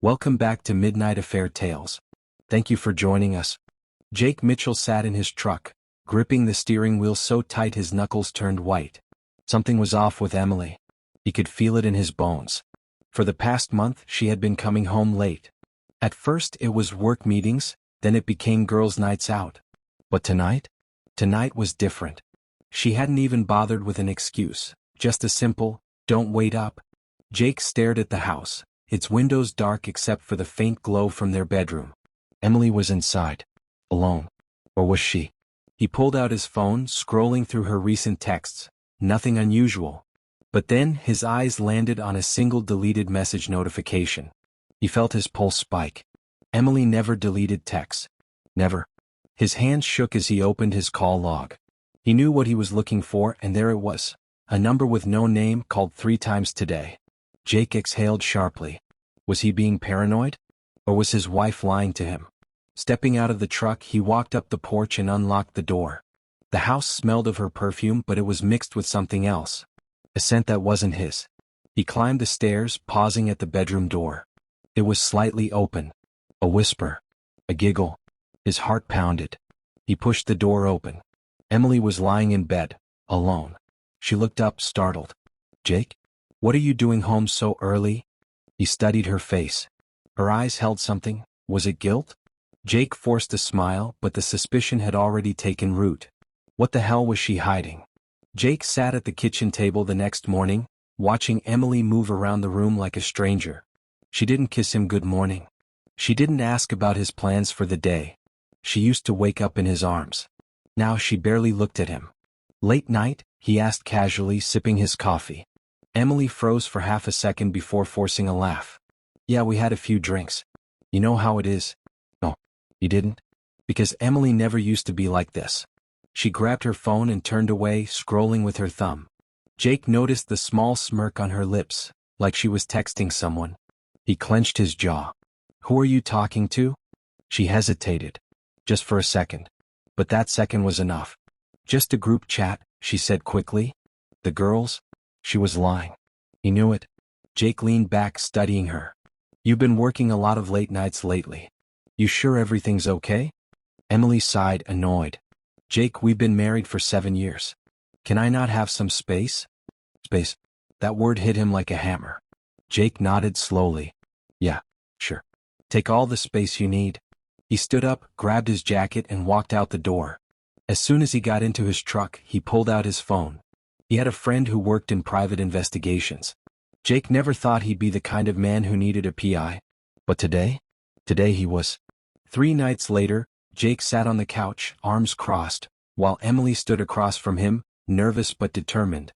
Welcome back to Midnight Affair Tales. Thank you for joining us. Jake Mitchell sat in his truck, gripping the steering wheel so tight his knuckles turned white. Something was off with Emily. He could feel it in his bones. For the past month, she had been coming home late. At first it was work meetings, then it became girls' nights out. But tonight? Tonight was different. She hadn't even bothered with an excuse, just a simple, "Don't wait up." Jake stared at the house, its windows dark except for the faint glow from their bedroom. Emily was inside. Alone. Or was she? He pulled out his phone, scrolling through her recent texts. Nothing unusual. But then his eyes landed on a single deleted message notification. He felt his pulse spike. Emily never deleted texts. Never. His hands shook as he opened his call log. He knew what he was looking for, and there it was. A number with no name called 3 times today. Jake exhaled sharply. Was he being paranoid? Or was his wife lying to him? Stepping out of the truck, he walked up the porch and unlocked the door. The house smelled of her perfume, but it was mixed with something else. A scent that wasn't his. He climbed the stairs, pausing at the bedroom door. It was slightly open. A whisper. A giggle. His heart pounded. He pushed the door open. Emily was lying in bed, alone. She looked up, startled. "Jake? What are you doing home so early?" He studied her face. Her eyes held something. Was it guilt? Jake forced a smile, but the suspicion had already taken root. What the hell was she hiding? Jake sat at the kitchen table the next morning, watching Emily move around the room like a stranger. She didn't kiss him good morning. She didn't ask about his plans for the day. She used to wake up in his arms. Now she barely looked at him. "Late night?" he asked casually, sipping his coffee. Emily froze for half a second before forcing a laugh. "Yeah, we had a few drinks. You know how it is." "No, you didn't?" Because Emily never used to be like this. She grabbed her phone and turned away, scrolling with her thumb. Jake noticed the small smirk on her lips, like she was texting someone. He clenched his jaw. "Who are you talking to?" She hesitated. Just for a second. But that second was enough. "Just a group chat," she said quickly. "The girls?" She was lying. He knew it. Jake leaned back, studying her. "You've been working a lot of late nights lately. You sure everything's okay?" Emily sighed, annoyed. "Jake, we've been married for 7 years. Can I not have some space?" Space. That word hit him like a hammer. Jake nodded slowly. "Yeah, sure. Take all the space you need." He stood up, grabbed his jacket, and walked out the door. As soon as he got into his truck, he pulled out his phone. He had a friend who worked in private investigations. Jake never thought he'd be the kind of man who needed a PI. But today? Today he was. 3 nights later, Jake sat on the couch, arms crossed, while Emily stood across from him, nervous but determined.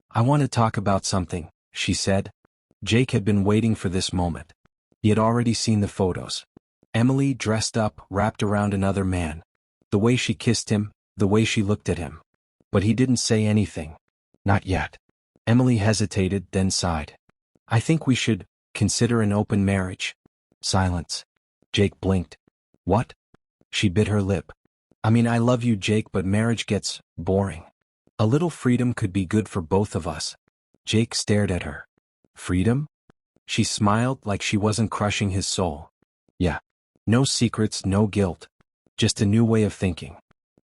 "I want to talk about something," she said. Jake had been waiting for this moment. He had already seen the photos. Emily, dressed up, wrapped around another man. The way she kissed him, the way she looked at him. But he didn't say anything. Not yet. Emily hesitated, then sighed. "I think we should consider an open marriage." Silence. Jake blinked. "What?" She bit her lip. "I mean, I love you, Jake, but marriage gets boring. A little freedom could be good for both of us." Jake stared at her. "Freedom?" She smiled like she wasn't crushing his soul. "Yeah. No secrets, no guilt. Just a new way of thinking.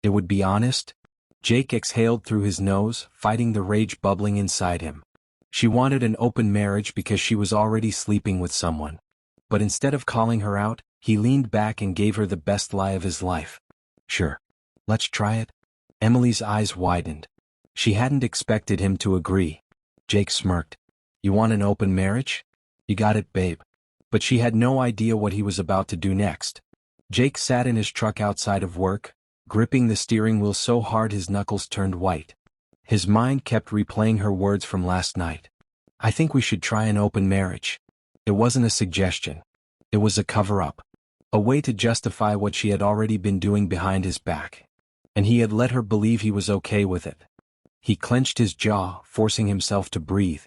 It would be honest." Jake exhaled through his nose, fighting the rage bubbling inside him. She wanted an open marriage because she was already sleeping with someone. But instead of calling her out, he leaned back and gave her the best lie of his life. "Sure. Let's try it." Emily's eyes widened. She hadn't expected him to agree. Jake smirked. "You want an open marriage? You got it, babe." But she had no idea what he was about to do next. Jake sat in his truck outside of work, gripping the steering wheel so hard his knuckles turned white. His mind kept replaying her words from last night. "I think we should try an open marriage." It wasn't a suggestion. It was a cover-up. A way to justify what she had already been doing behind his back. And he had let her believe he was okay with it. He clenched his jaw, forcing himself to breathe.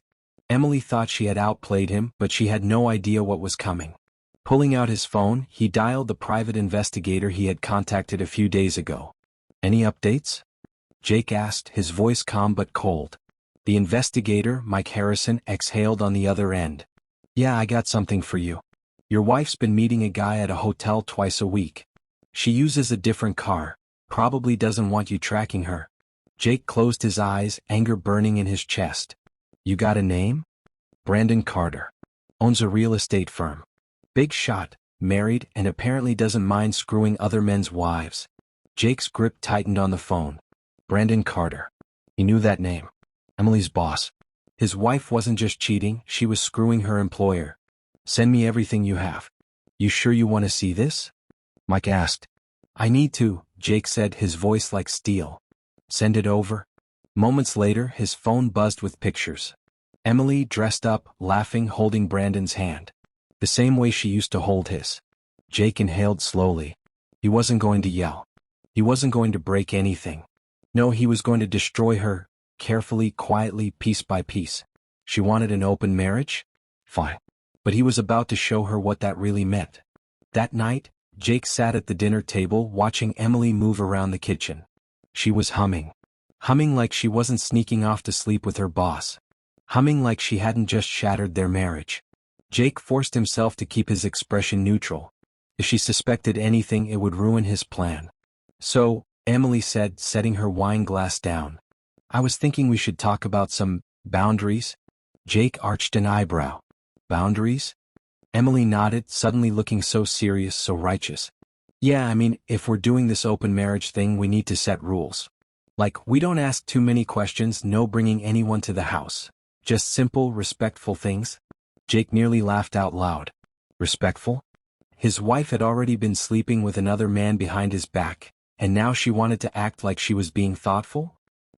Emily thought she had outplayed him, but she had no idea what was coming. Pulling out his phone, he dialed the private investigator he had contacted a few days ago. "Any updates?" Jake asked, his voice calm but cold. The investigator, Mike Harrison, exhaled on the other end. "Yeah, I got something for you." Your wife's been meeting a guy at a hotel twice a week. She uses a different car, probably doesn't want you tracking her. Jake closed his eyes, anger burning in his chest. You got a name? Brandon Carter. Owns a real estate firm. Big shot, married, and apparently doesn't mind screwing other men's wives. Jake's grip tightened on the phone. Brandon Carter. He knew that name. Emily's boss. His wife wasn't just cheating, she was screwing her employer. Send me everything you have. You sure you want to see this? Mike asked. I need to, Jake said, his voice like steel. Send it over. Moments later, his phone buzzed with pictures. Emily, dressed up, laughing, holding Brandon's hand. The same way she used to hold his. Jake inhaled slowly. He wasn't going to yell. He wasn't going to break anything. No, he was going to destroy her, carefully, quietly, piece by piece. She wanted an open marriage? Fine. But he was about to show her what that really meant. That night, Jake sat at the dinner table watching Emily move around the kitchen. She was humming. Humming like she wasn't sneaking off to sleep with her boss. Humming like she hadn't just shattered their marriage. Jake forced himself to keep his expression neutral. If she suspected anything, it would ruin his plan. So, Emily said, setting her wine glass down. I was thinking we should talk about some boundaries. Jake arched an eyebrow. Boundaries? Emily nodded, suddenly looking so serious, so righteous. Yeah, I mean, if we're doing this open marriage thing, we need to set rules. Like, we don't ask too many questions, no bringing anyone to the house. Just simple, respectful things. Jake nearly laughed out loud. Respectful? His wife had already been sleeping with another man behind his back, and now she wanted to act like she was being thoughtful?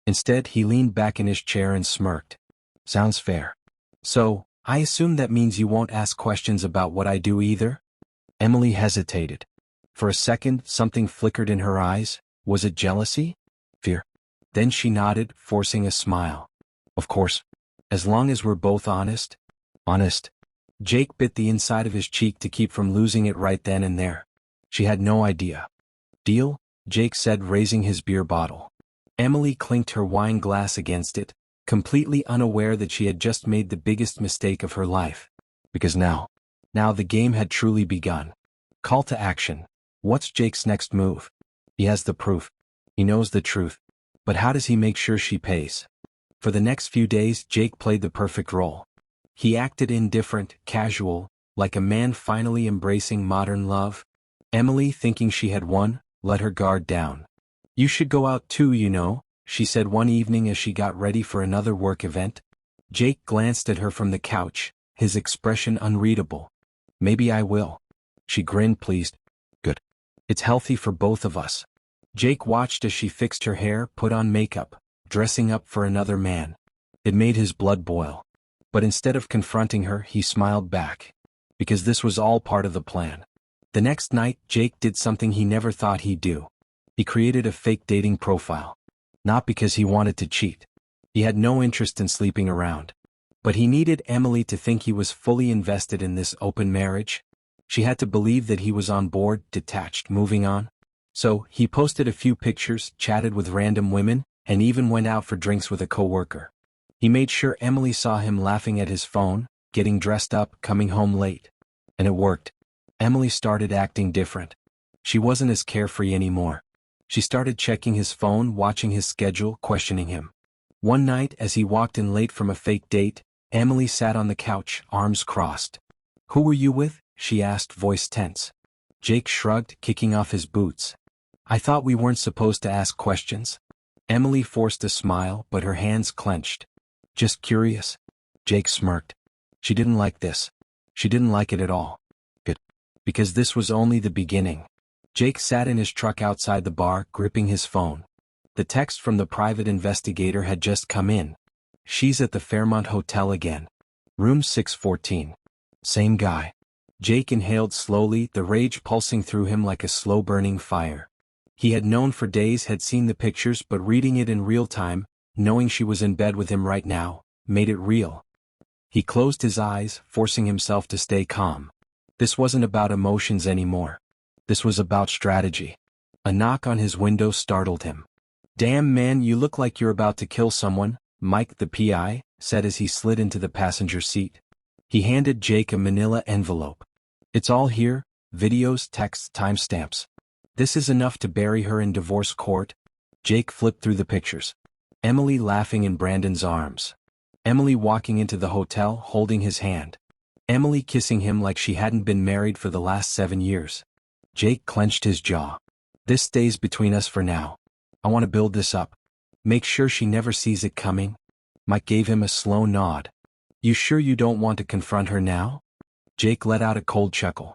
Instead, he leaned back in his chair and smirked. Sounds fair. So, I assume that means you won't ask questions about what I do either? Emily hesitated. For a second, something flickered in her eyes. Was it jealousy? Fear? Then she nodded, forcing a smile. Of course. As long as we're both honest. Honest. Jake bit the inside of his cheek to keep from losing it right then and there. She had no idea. Deal? Jake said, raising his beer bottle. Emily clinked her wine glass against it, completely unaware that she had just made the biggest mistake of her life. Because now the game had truly begun. Call to action. What's Jake's next move? He has the proof. He knows the truth. But how does he make sure she pays? For the next few days, Jake played the perfect role. He acted indifferent, casual, like a man finally embracing modern love. Emily, thinking she had won, let her guard down. You should go out too, you know, she said one evening as she got ready for another work event. Jake glanced at her from the couch, his expression unreadable. Maybe I will. She grinned, pleased. Good. It's healthy for both of us. Jake watched as she fixed her hair, put on makeup, dressing up for another man. It made his blood boil. But instead of confronting her, he smiled back. Because this was all part of the plan. The next night, Jake did something he never thought he'd do. He created a fake dating profile. Not because he wanted to cheat. He had no interest in sleeping around. But he needed Emily to think he was fully invested in this open marriage. She had to believe that he was on board, detached, moving on. So, he posted a few pictures, chatted with random women, and even went out for drinks with a coworker. He made sure Emily saw him laughing at his phone, getting dressed up, coming home late. And it worked. Emily started acting different. She wasn't as carefree anymore. She started checking his phone, watching his schedule, questioning him. One night, as he walked in late from a fake date, Emily sat on the couch, arms crossed. Who were you with? She asked, voice tense. Jake shrugged, kicking off his boots. I thought we weren't supposed to ask questions. Emily forced a smile, but her hands clenched. Just curious. Jake smirked. She didn't like this. She didn't like it at all. Good. Because this was only the beginning. Jake sat in his truck outside the bar, gripping his phone. The text from the private investigator had just come in. She's at the Fairmont Hotel again. Room 614. Same guy. Jake inhaled slowly, the rage pulsing through him like a slow-burning fire. He had known for days, had seen the pictures, but reading it in real time, knowing she was in bed with him right now, made it real. He closed his eyes, forcing himself to stay calm. This wasn't about emotions anymore. This was about strategy. A knock on his window startled him. Damn man, you look like you're about to kill someone, Mike the PI, said as he slid into the passenger seat. He handed Jake a manila envelope. It's all here, videos, texts, timestamps. This is enough to bury her in divorce court. Jake flipped through the pictures. Emily laughing in Brandon's arms. Emily walking into the hotel holding his hand. Emily kissing him like she hadn't been married for the last 7 years. Jake clenched his jaw. This stays between us for now. I want to build this up. Make sure she never sees it coming. Mike gave him a slow nod. You sure you don't want to confront her now? Jake let out a cold chuckle.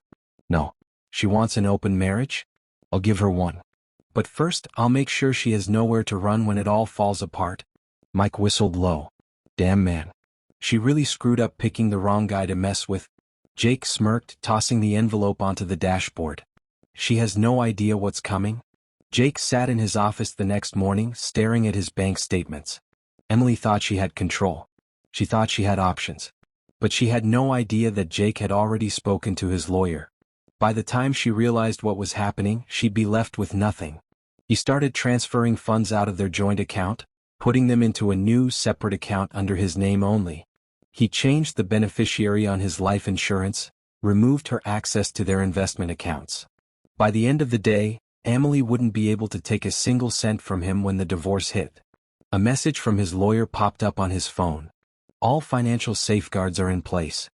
No. She wants an open marriage? I'll give her one. But first, I'll make sure she has nowhere to run when it all falls apart. Mike whistled low. Damn man. She really screwed up picking the wrong guy to mess with. Jake smirked, tossing the envelope onto the dashboard. She has no idea what's coming. Jake sat in his office the next morning, staring at his bank statements. Emily thought she had control. She thought she had options. But she had no idea that Jake had already spoken to his lawyer. By the time she realized what was happening, she'd be left with nothing. He started transferring funds out of their joint account, putting them into a new, separate account under his name only. He changed the beneficiary on his life insurance, removed her access to their investment accounts. By the end of the day, Emily wouldn't be able to take a single cent from him when the divorce hit. A message from his lawyer popped up on his phone. All financial safeguards are in place.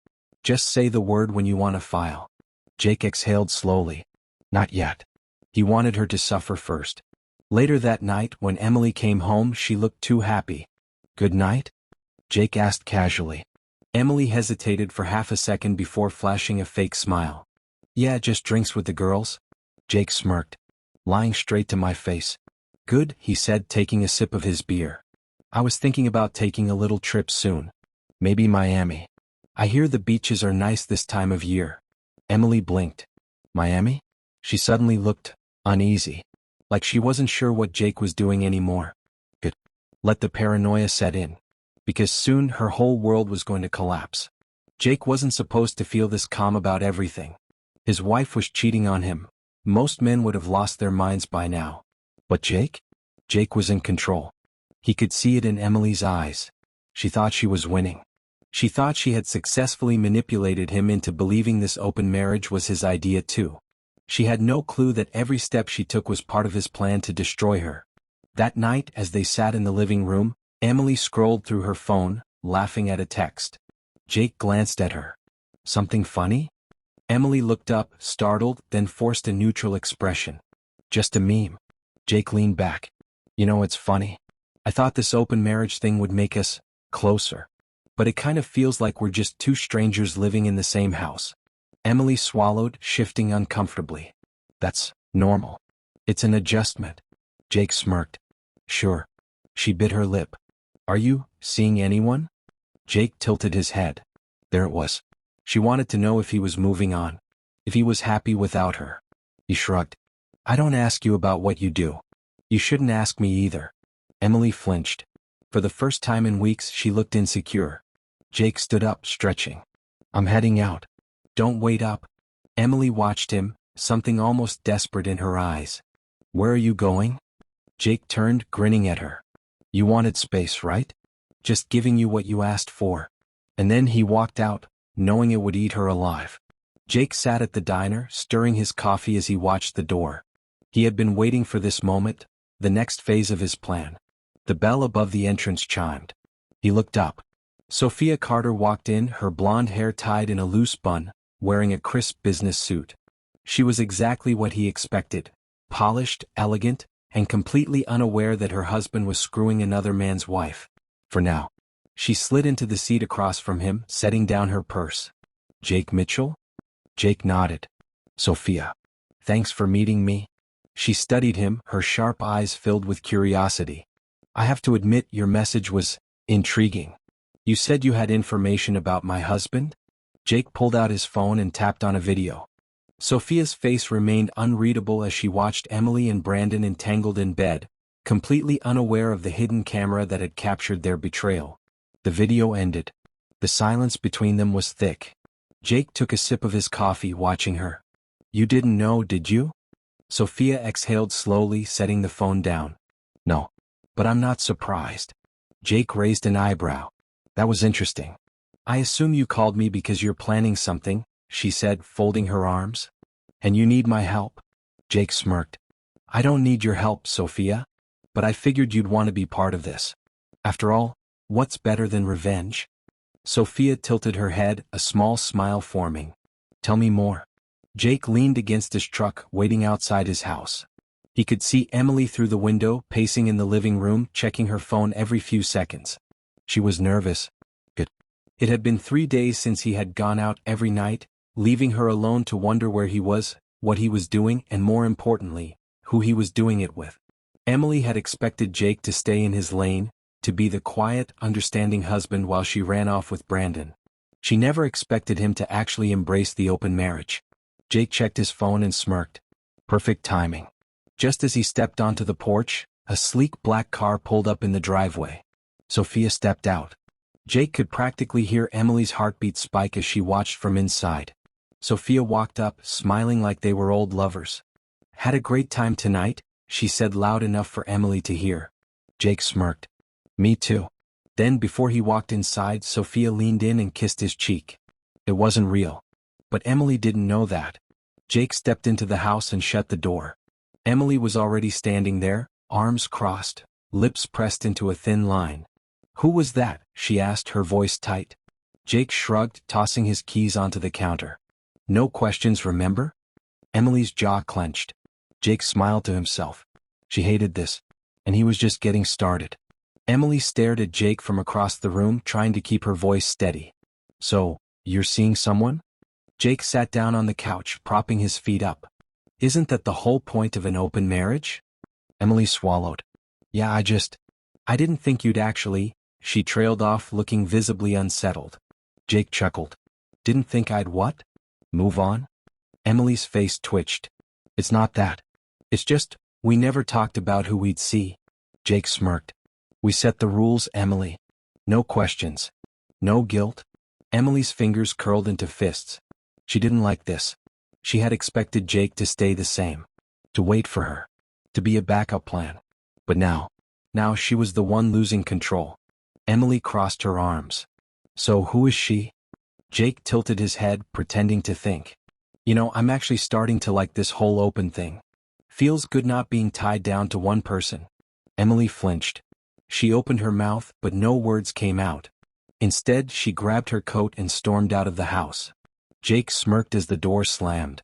Just say the word when you want to file. Jake exhaled slowly. Not yet. He wanted her to suffer first. Later that night, when Emily came home, she looked too happy. Good night? Jake asked casually. Emily hesitated for half a second before flashing a fake smile. Yeah, just drinks with the girls. Jake smirked, lying straight to my face. Good, he said, taking a sip of his beer. I was thinking about taking a little trip soon. Maybe Miami. I hear the beaches are nice this time of year. Emily blinked. Miami? She suddenly looked uneasy, like she wasn't sure what Jake was doing anymore. Good. Let the paranoia set in. Because soon her whole world was going to collapse. Jake wasn't supposed to feel this calm about everything. His wife was cheating on him. Most men would have lost their minds by now. But Jake? Jake was in control. He could see it in Emily's eyes. She thought she was winning. She thought she had successfully manipulated him into believing this open marriage was his idea too. She had no clue that every step she took was part of his plan to destroy her. That night, as they sat in the living room, Emily scrolled through her phone, laughing at a text. Jake glanced at her. Something funny? Emily looked up, startled, then forced a neutral expression. Just a meme. Jake leaned back. You know, it's funny. I thought this open marriage thing would make us closer. But it kind of feels like we're just two strangers living in the same house. Emily swallowed, shifting uncomfortably. That's normal. It's an adjustment. Jake smirked. Sure. She bit her lip. Are you seeing anyone? Jake tilted his head. There it was. She wanted to know if he was moving on. If he was happy without her. He shrugged. I don't ask you about what you do. You shouldn't ask me either. Emily flinched. For the first time in weeks, she looked insecure. Jake stood up, stretching. I'm heading out. Don't wait up. Emily watched him, something almost desperate in her eyes. Where are you going? Jake turned, grinning at her. You wanted space, right? Just giving you what you asked for. And then he walked out, knowing it would eat her alive. Jake sat at the diner, stirring his coffee as he watched the door. He had been waiting for this moment, the next phase of his plan. The bell above the entrance chimed. He looked up. Sophia Carter walked in, her blonde hair tied in a loose bun, wearing a crisp business suit. She was exactly what he expected, polished, elegant, and completely unaware that her husband was screwing another man's wife. For now. She slid into the seat across from him, setting down her purse. Jake Mitchell? Jake nodded. Sophia. Thanks for meeting me. She studied him, her sharp eyes filled with curiosity. I have to admit your message was intriguing. You said you had information about my husband? Jake pulled out his phone and tapped on a video. Sophia's face remained unreadable as she watched Emily and Brandon entangled in bed, completely unaware of the hidden camera that had captured their betrayal. The video ended. The silence between them was thick. Jake took a sip of his coffee, watching her. You didn't know, did you? Sophia exhaled slowly, setting the phone down. No. But I'm not surprised. Jake raised an eyebrow. That was interesting. I assume you called me because you're planning something, she said, folding her arms. And you need my help? Jake smirked. I don't need your help, Sophia. But I figured you'd want to be part of this. After all, what's better than revenge? Sophia tilted her head, a small smile forming. Tell me more. Jake leaned against his truck, waiting outside his house. He could see Emily through the window, pacing in the living room, checking her phone every few seconds. She was nervous. Good. It had been 3 days since he had gone out every night, leaving her alone to wonder where he was, what he was doing, and more importantly, who he was doing it with. Emily had expected Jake to stay in his lane, to be the quiet, understanding husband while she ran off with Brandon. She never expected him to actually embrace the open marriage. Jake checked his phone and smirked. Perfect timing. Just as he stepped onto the porch, a sleek black car pulled up in the driveway. Sophia stepped out. Jake could practically hear Emily's heartbeat spike as she watched from inside. Sophia walked up, smiling like they were old lovers. Had a great time tonight, she said loud enough for Emily to hear. Jake smirked. Me too. Then before he walked inside, Sophia leaned in and kissed his cheek. It wasn't real. But Emily didn't know that. Jake stepped into the house and shut the door. Emily was already standing there, arms crossed, lips pressed into a thin line. Who was that? She asked, her voice tight. Jake shrugged, tossing his keys onto the counter. No questions, remember? Emily's jaw clenched. Jake smiled to himself. She hated this. And he was just getting started. Emily stared at Jake from across the room, trying to keep her voice steady. So, you're seeing someone? Jake sat down on the couch, propping his feet up. Isn't that the whole point of an open marriage? Emily swallowed. Yeah, I didn't think you'd actually, she trailed off, looking visibly unsettled. Jake chuckled. Didn't think I'd what? Move on? Emily's face twitched. It's not that. It's just, we never talked about who we'd see. Jake smirked. We set the rules, Emily. No questions. No guilt. Emily's fingers curled into fists. She didn't like this. She had expected Jake to stay the same. To wait for her. To be a backup plan. But now she was the one losing control. Emily crossed her arms. So who is she? Jake tilted his head, pretending to think. I'm actually starting to like this whole open thing. Feels good not being tied down to one person. Emily flinched. She opened her mouth, but no words came out. Instead, she grabbed her coat and stormed out of the house. Jake smirked as the door slammed.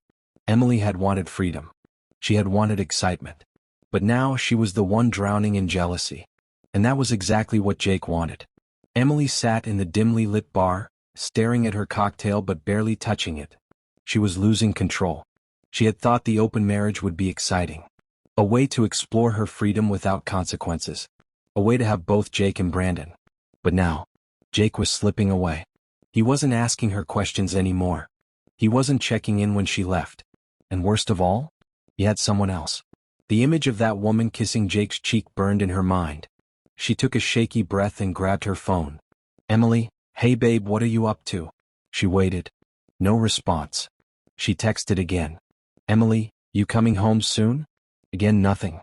Emily had wanted freedom. She had wanted excitement. But now she was the one drowning in jealousy. And that was exactly what Jake wanted. Emily sat in the dimly lit bar, staring at her cocktail but barely touching it. She was losing control. She had thought the open marriage would be exciting. A way to explore her freedom without consequences. A way to have both Jake and Brandon. But now, Jake was slipping away. He wasn't asking her questions anymore. He wasn't checking in when she left. And worst of all, he had someone else. The image of that woman kissing Jake's cheek burned in her mind. She took a shaky breath and grabbed her phone. Emily, hey babe, what are you up to? She waited. No response. She texted again. Emily, you coming home soon? Again, nothing.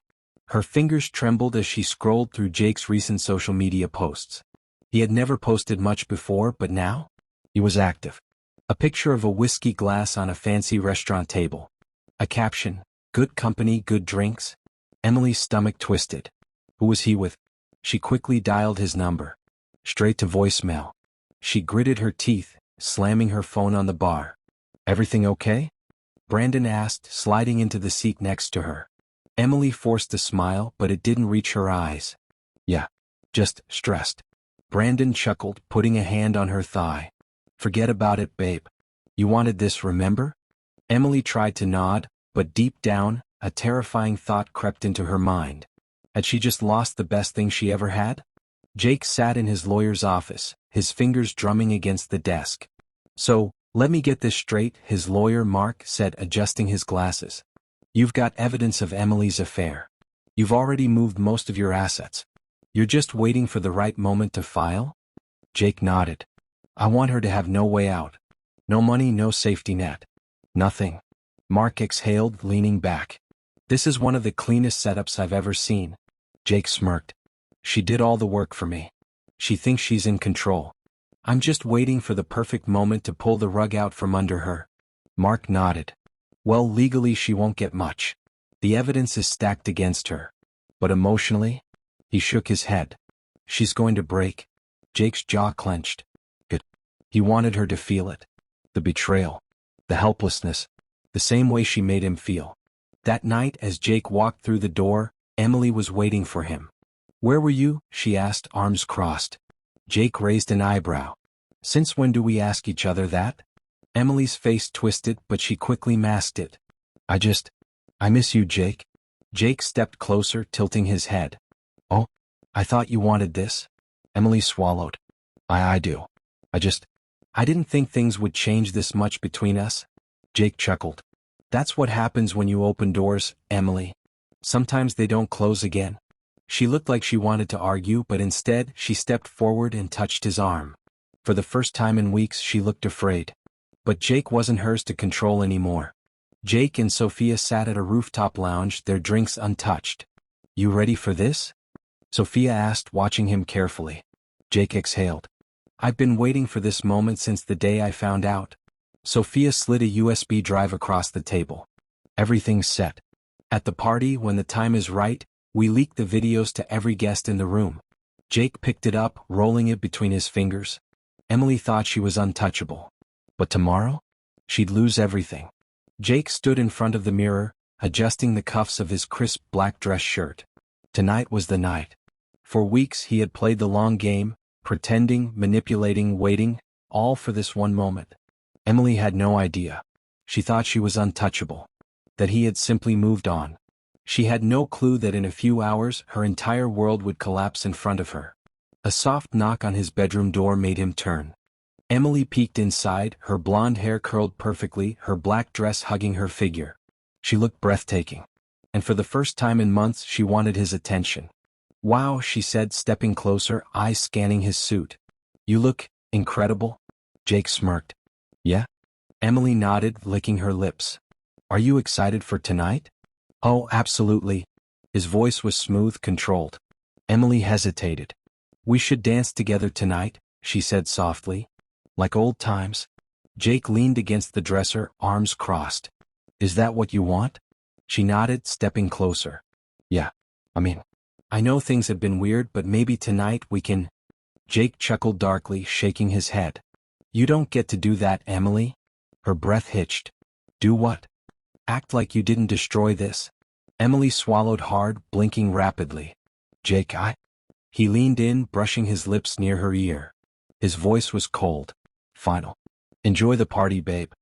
Her fingers trembled as she scrolled through Jake's recent social media posts. He had never posted much before, but now? He was active. A picture of a whiskey glass on a fancy restaurant table. A caption, good company, good drinks. Emily's stomach twisted. Who was he with? She quickly dialed his number. Straight to voicemail. She gritted her teeth, slamming her phone on the bar. Everything okay? Brandon asked, sliding into the seat next to her. Emily forced a smile, but it didn't reach her eyes. Yeah. Just stressed. Brandon chuckled, putting a hand on her thigh. Forget about it, babe. You wanted this, remember? Emily tried to nod, but deep down, a terrifying thought crept into her mind. Had she just lost the best thing she ever had? Jake sat in his lawyer's office, his fingers drumming against the desk. So, let me get this straight, his lawyer Mark said, adjusting his glasses. You've got evidence of Emily's affair. You've already moved most of your assets. You're just waiting for the right moment to file? Jake nodded. I want her to have no way out. No money, no safety net. Nothing. Mark exhaled, leaning back. This is one of the cleanest setups I've ever seen. Jake smirked. She did all the work for me. She thinks she's in control. I'm just waiting for the perfect moment to pull the rug out from under her. Mark nodded. Well, legally she won't get much. The evidence is stacked against her. But emotionally? He shook his head. She's going to break. Jake's jaw clenched. Good. He wanted her to feel it. The betrayal. The helplessness. The same way she made him feel. That night, as Jake walked through the door, Emily was waiting for him. Where were you? She asked, arms crossed. Jake raised an eyebrow. Since when do we ask each other that? Emily's face twisted, but she quickly masked it. I miss you, Jake. Jake stepped closer, tilting his head. Oh, I thought you wanted this. Emily swallowed. I do. I didn't think things would change this much between us. Jake chuckled. That's what happens when you open doors, Emily. Sometimes they don't close again. She looked like she wanted to argue, but instead, she stepped forward and touched his arm. For the first time in weeks, she looked afraid. But Jake wasn't hers to control anymore. Jake and Sophia sat at a rooftop lounge, their drinks untouched. You ready for this? Sophia asked, watching him carefully. Jake exhaled. I've been waiting for this moment since the day I found out. Sophia slid a USB drive across the table. Everything's set. At the party, when the time is right, we leak the videos to every guest in the room. Jake picked it up, rolling it between his fingers. Emily thought she was untouchable. But tomorrow? She'd lose everything. Jake stood in front of the mirror, adjusting the cuffs of his crisp black dress shirt. Tonight was the night. For weeks he had played the long game, pretending, manipulating, waiting, all for this one moment. Emily had no idea. She thought she was untouchable. That he had simply moved on. She had no clue that in a few hours her entire world would collapse in front of her. A soft knock on his bedroom door made him turn. Emily peeked inside, her blonde hair curled perfectly, her black dress hugging her figure. She looked breathtaking. And for the first time in months she wanted his attention. Wow, she said, stepping closer, eyes scanning his suit. You look incredible. Jake smirked. Yeah? Emily nodded, licking her lips. Are you excited for tonight? Oh, absolutely. His voice was smooth, controlled. Emily hesitated. We should dance together tonight, she said softly. Like old times. Jake leaned against the dresser, arms crossed. Is that what you want? She nodded, stepping closer. Yeah. I know things have been weird, but maybe tonight we can... Jake chuckled darkly, shaking his head. You don't get to do that, Emily. Her breath hitched. Do what? Act like you didn't destroy this. Emily swallowed hard, blinking rapidly. Jake, He leaned in, brushing his lips near her ear. His voice was cold. Final. Enjoy the party, babe.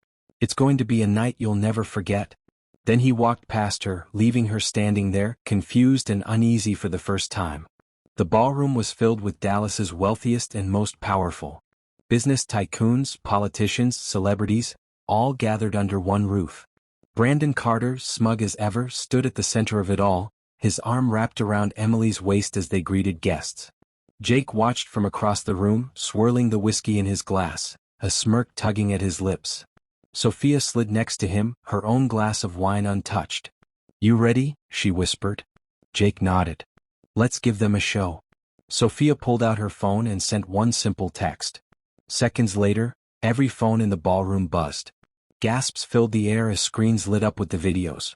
It's going to be a night you'll never forget. Then he walked past her, leaving her standing there, confused and uneasy for the first time. The ballroom was filled with Dallas's wealthiest and most powerful. Business tycoons, politicians, celebrities, all gathered under one roof. Brandon Carter, smug as ever, stood at the center of it all, his arm wrapped around Emily's waist as they greeted guests. Jake watched from across the room, swirling the whiskey in his glass, a smirk tugging at his lips. Sophia slid next to him, her own glass of wine untouched. You ready? She whispered. Jake nodded. Let's give them a show. Sophia pulled out her phone and sent one simple text. Seconds later, every phone in the ballroom buzzed. Gasps filled the air as screens lit up with the videos.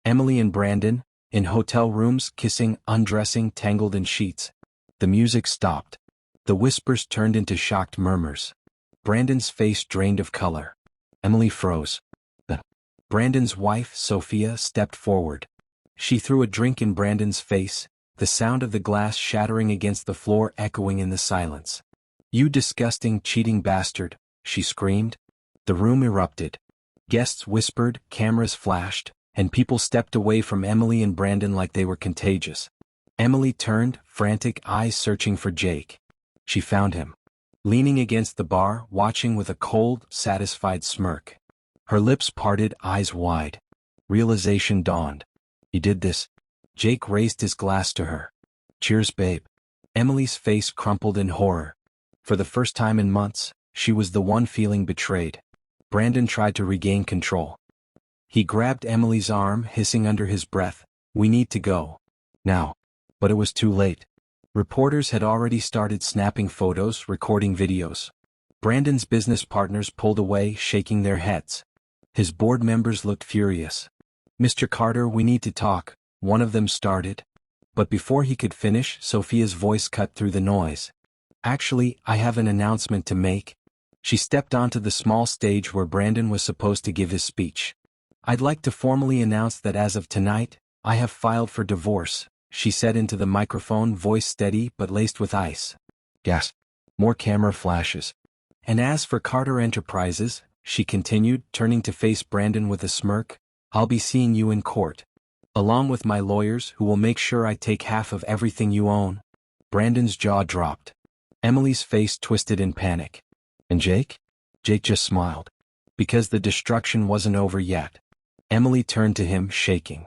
Emily and Brandon, in hotel rooms, kissing, undressing, tangled in sheets. The music stopped. The whispers turned into shocked murmurs. Brandon's face drained of color. Emily froze. Brandon's wife, Sophia, stepped forward. She threw a drink in Brandon's face, the sound of the glass shattering against the floor echoing in the silence. You disgusting, cheating bastard, she screamed. The room erupted. Guests whispered, cameras flashed, and people stepped away from Emily and Brandon like they were contagious. Emily turned, frantic, eyes searching for Jake. She found him. Leaning against the bar, watching with a cold, satisfied smirk. Her lips parted, eyes wide. Realization dawned. He did this. Jake raised his glass to her. Cheers, babe. Emily's face crumpled in horror. For the first time in months, she was the one feeling betrayed. Brandon tried to regain control. He grabbed Emily's arm, hissing under his breath, "We need to go. Now." But it was too late. Reporters had already started snapping photos, recording videos. Brandon's business partners pulled away, shaking their heads. His board members looked furious. "Mr. Carter, we need to talk," one of them started. But before he could finish, Sophia's voice cut through the noise. "Actually, I have an announcement to make." She stepped onto the small stage where Brandon was supposed to give his speech. "I'd like to formally announce that as of tonight, I have filed for divorce," she said into the microphone, voice steady but laced with ice. Gas. More camera flashes. "And as for Carter Enterprises," she continued, turning to face Brandon with a smirk, "I'll be seeing you in court. Along with my lawyers who will make sure I take half of everything you own." Brandon's jaw dropped. Emily's face twisted in panic. "And Jake?" Jake just smiled. Because the destruction wasn't over yet. Emily turned to him, shaking.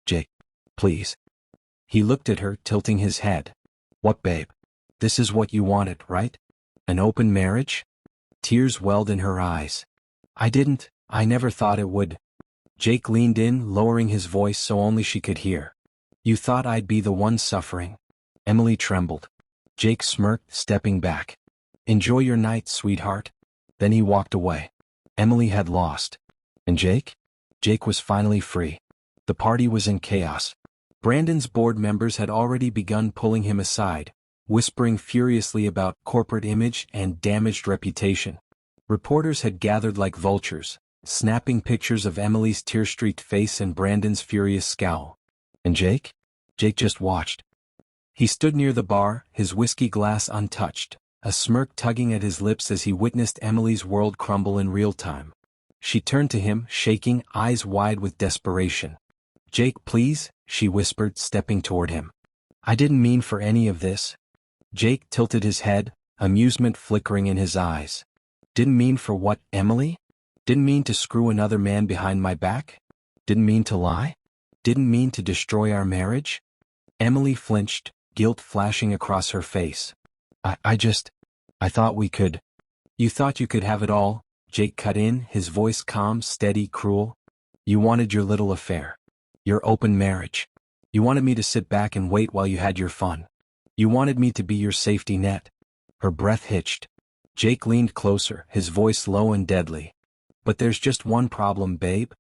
"Jake, please." He looked at her, tilting his head. "What, babe? This is what you wanted, right? An open marriage?" Tears welled in her eyes. I never thought it would." Jake leaned in, lowering his voice so only she could hear. "You thought I'd be the one suffering." Emily trembled. Jake smirked, stepping back. "Enjoy your night, sweetheart." Then he walked away. Emily had lost. And Jake? Jake was finally free. The party was in chaos. Brandon's board members had already begun pulling him aside, whispering furiously about corporate image and damaged reputation. Reporters had gathered like vultures, snapping pictures of Emily's tear-streaked face and Brandon's furious scowl. And Jake? Jake just watched. He stood near the bar, his whiskey glass untouched, a smirk tugging at his lips as he witnessed Emily's world crumble in real time. She turned to him, shaking, eyes wide with desperation. "Jake, please," she whispered, stepping toward him. "I didn't mean for any of this." Jake tilted his head, amusement flickering in his eyes. "Didn't mean for what, Emily? Didn't mean to screw another man behind my back? Didn't mean to lie? Didn't mean to destroy our marriage?" Emily flinched, guilt flashing across her face. I thought we could." "You thought you could have it all," Jake cut in, his voice calm, steady, cruel. "You wanted your little affair. Your open marriage. You wanted me to sit back and wait while you had your fun. You wanted me to be your safety net." Her breath hitched. Jake leaned closer, his voice low and deadly. "But there's just one problem, babe."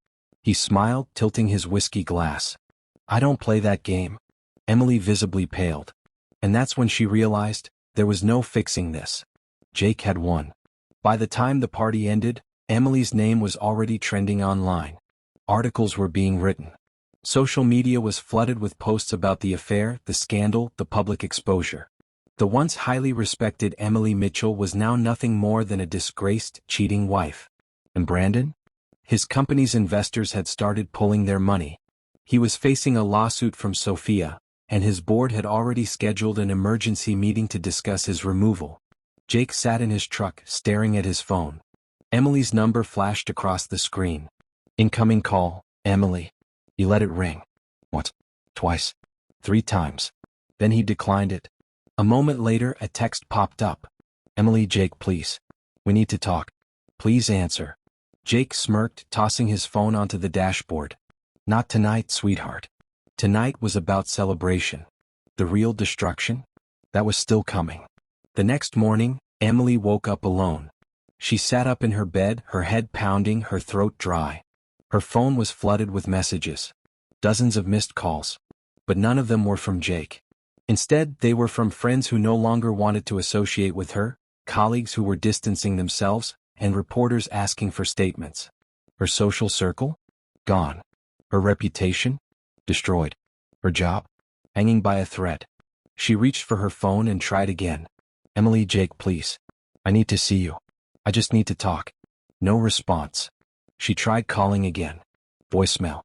He smiled, tilting his whiskey glass. "I don't play that game." Emily visibly paled. And that's when she realized, there was no fixing this. Jake had won. By the time the party ended, Emily's name was already trending online. Articles were being written. Social media was flooded with posts about the affair, the scandal, the public exposure. The once highly respected Emily Mitchell was now nothing more than a disgraced, cheating wife. And Brandon? His company's investors had started pulling their money. He was facing a lawsuit from Sophia, and his board had already scheduled an emergency meeting to discuss his removal. Jake sat in his truck, staring at his phone. Emily's number flashed across the screen. "Incoming call, Emily." He let it ring. Once, twice, 3 times. Then he declined it. A moment later, a text popped up. "Emily, Jake, please. We need to talk. Please answer." Jake smirked, tossing his phone onto the dashboard. "Not tonight, sweetheart." Tonight was about celebration. The real destruction? That was still coming. The next morning, Emily woke up alone. She sat up in her bed, her head pounding, her throat dry. Her phone was flooded with messages. Dozens of missed calls. But none of them were from Jake. Instead, they were from friends who no longer wanted to associate with her, colleagues who were distancing themselves, and reporters asking for statements. Her social circle? Gone. Her reputation? Destroyed. Her job? Hanging by a thread. She reached for her phone and tried again. "Emily, Jake, please. I need to see you. I just need to talk." No response. She tried calling again. Voicemail.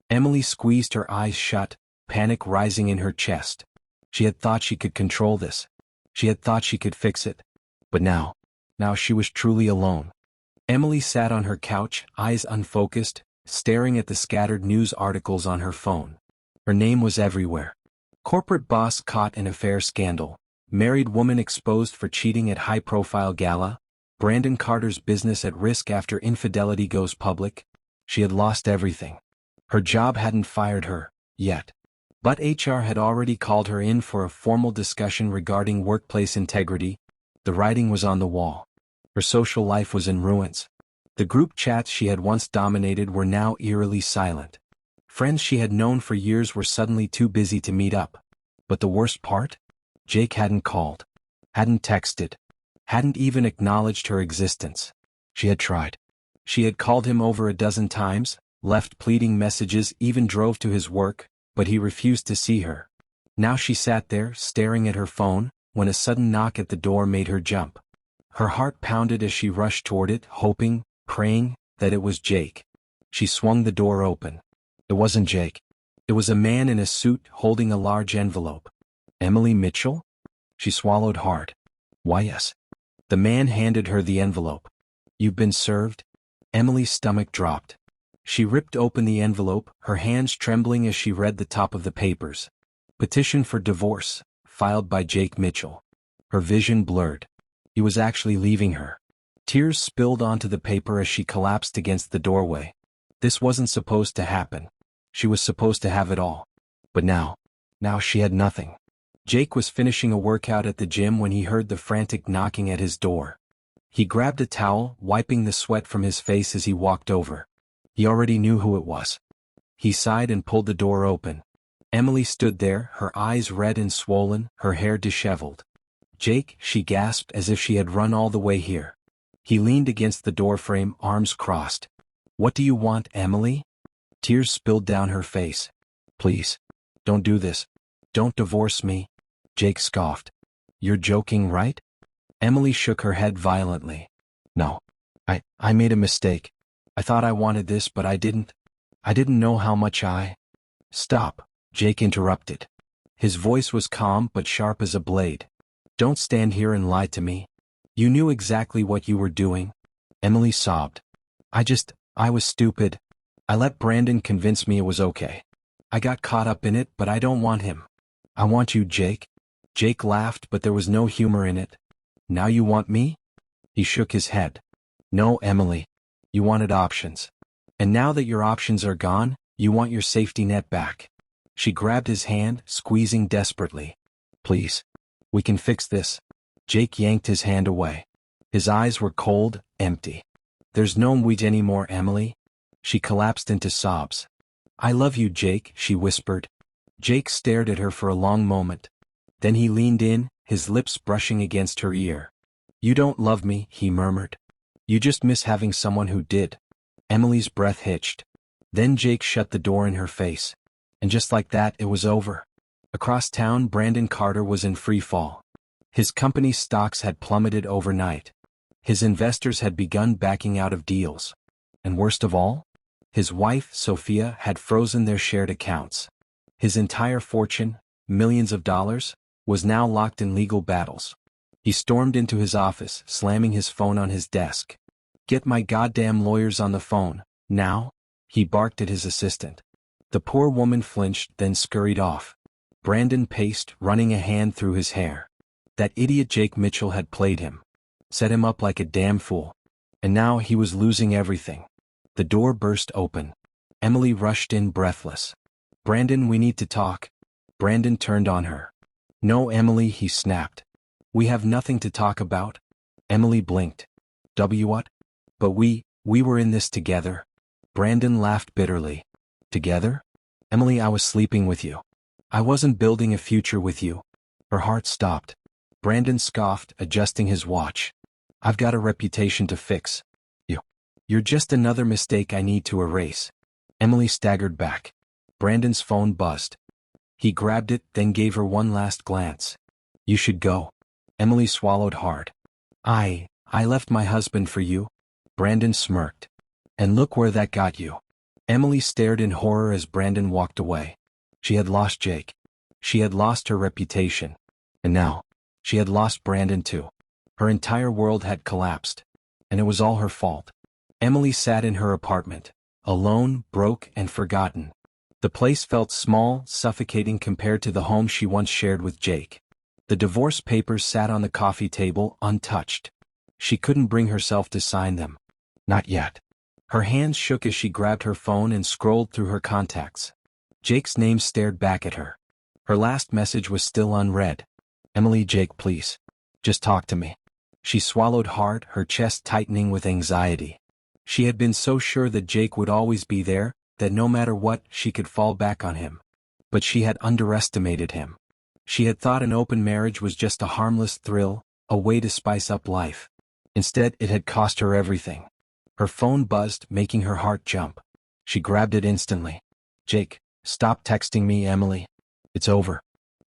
Emily squeezed her eyes shut, panic rising in her chest. She had thought she could control this. She had thought she could fix it. But now she was truly alone. Emily sat on her couch, eyes unfocused, staring at the scattered news articles on her phone. Her name was everywhere. Corporate boss caught in affair scandal. Married woman exposed for cheating at high-profile gala. Brandon Carter's business at risk after infidelity goes public. She had lost everything. Her job hadn't fired her, yet. But HR had already called her in for a formal discussion regarding workplace integrity. The writing was on the wall. Her social life was in ruins. The group chats she had once dominated were now eerily silent. Friends she had known for years were suddenly too busy to meet up. But the worst part? Jake hadn't called, hadn't texted, hadn't even acknowledged her existence. She had tried. She had called him over a dozen times, left pleading messages, even drove to his work, but he refused to see her. Now she sat there, staring at her phone, when a sudden knock at the door made her jump. Her heart pounded as she rushed toward it, hoping, praying, that it was Jake. She swung the door open. It wasn't Jake. It was a man in a suit holding a large envelope. Emily Mitchell? She swallowed hard. Why, yes. The man handed her the envelope. You've been served? Emily's stomach dropped. She ripped open the envelope, her hands trembling as she read the top of the papers. Petition for divorce, filed by Jake Mitchell. Her vision blurred. He was actually leaving her. Tears spilled onto the paper as she collapsed against the doorway. This wasn't supposed to happen. She was supposed to have it all. But now she had nothing. Jake was finishing a workout at the gym when he heard the frantic knocking at his door. He grabbed a towel, wiping the sweat from his face as he walked over. He already knew who it was. He sighed and pulled the door open. Emily stood there, her eyes red and swollen, her hair disheveled. Jake, she gasped as if she had run all the way here. He leaned against the doorframe, arms crossed. What do you want, Emily? Tears spilled down her face. Please, don't do this. Don't divorce me. Jake scoffed. You're joking, right? Emily shook her head violently. No. I made a mistake. I thought I wanted this, but I didn't. I didn't know how much I... Stop, Jake interrupted. His voice was calm but sharp as a blade. Don't stand here and lie to me. You knew exactly what you were doing. Emily sobbed. I was stupid. I let Brandon convince me it was okay. I got caught up in it, but I don't want him. I want you, Jake. Jake laughed, but there was no humor in it. Now you want me? He shook his head. No, Emily. You wanted options. And now that your options are gone, you want your safety net back. She grabbed his hand, squeezing desperately. Please. We can fix this. Jake yanked his hand away. His eyes were cold, empty. There's no wheat anymore, Emily. She collapsed into sobs. I love you, Jake, she whispered. Jake stared at her for a long moment. Then he leaned in, his lips brushing against her ear. You don't love me, he murmured. You just miss having someone who did. Emily's breath hitched. Then Jake shut the door in her face. And just like that, it was over. Across town, Brandon Carter was in free fall. His company's stocks had plummeted overnight. His investors had begun backing out of deals. And worst of all, his wife, Sophia, had frozen their shared accounts. His entire fortune, millions of dollars, was now locked in legal battles. He stormed into his office, slamming his phone on his desk. Get my goddamn lawyers on the phone, now? He barked at his assistant. The poor woman flinched, then scurried off. Brandon paced, running a hand through his hair. That idiot Jake Mitchell had played him. Set him up like a damn fool. And now he was losing everything. The door burst open. Emily rushed in breathless. Brandon, we need to talk. Brandon turned on her. No, Emily, he snapped. We have nothing to talk about. Emily blinked. What? But we were in this together. Brandon laughed bitterly. Together? Emily, I was sleeping with you. I wasn't building a future with you. Her heart stopped. Brandon scoffed, adjusting his watch. I've got a reputation to fix. You're just another mistake I need to erase. Emily staggered back. Brandon's phone buzzed. He grabbed it, then gave her one last glance. You should go. Emily swallowed hard. I left my husband for you. Brandon smirked. And look where that got you. Emily stared in horror as Brandon walked away. She had lost Jake. She had lost her reputation. And now, she had lost Brandon too. Her entire world had collapsed. And it was all her fault. Emily sat in her apartment, alone, broke, and forgotten. The place felt small, suffocating compared to the home she once shared with Jake. The divorce papers sat on the coffee table, untouched. She couldn't bring herself to sign them. Not yet. Her hands shook as she grabbed her phone and scrolled through her contacts. Jake's name stared back at her. Her last message was still unread. Emily, Jake, please. Just talk to me. She swallowed hard, her chest tightening with anxiety. She had been so sure that Jake would always be there, that no matter what, she could fall back on him. But she had underestimated him. She had thought an open marriage was just a harmless thrill, a way to spice up life. Instead, it had cost her everything. Her phone buzzed, making her heart jump. She grabbed it instantly. "Jake, stop texting me, Emily. It's over."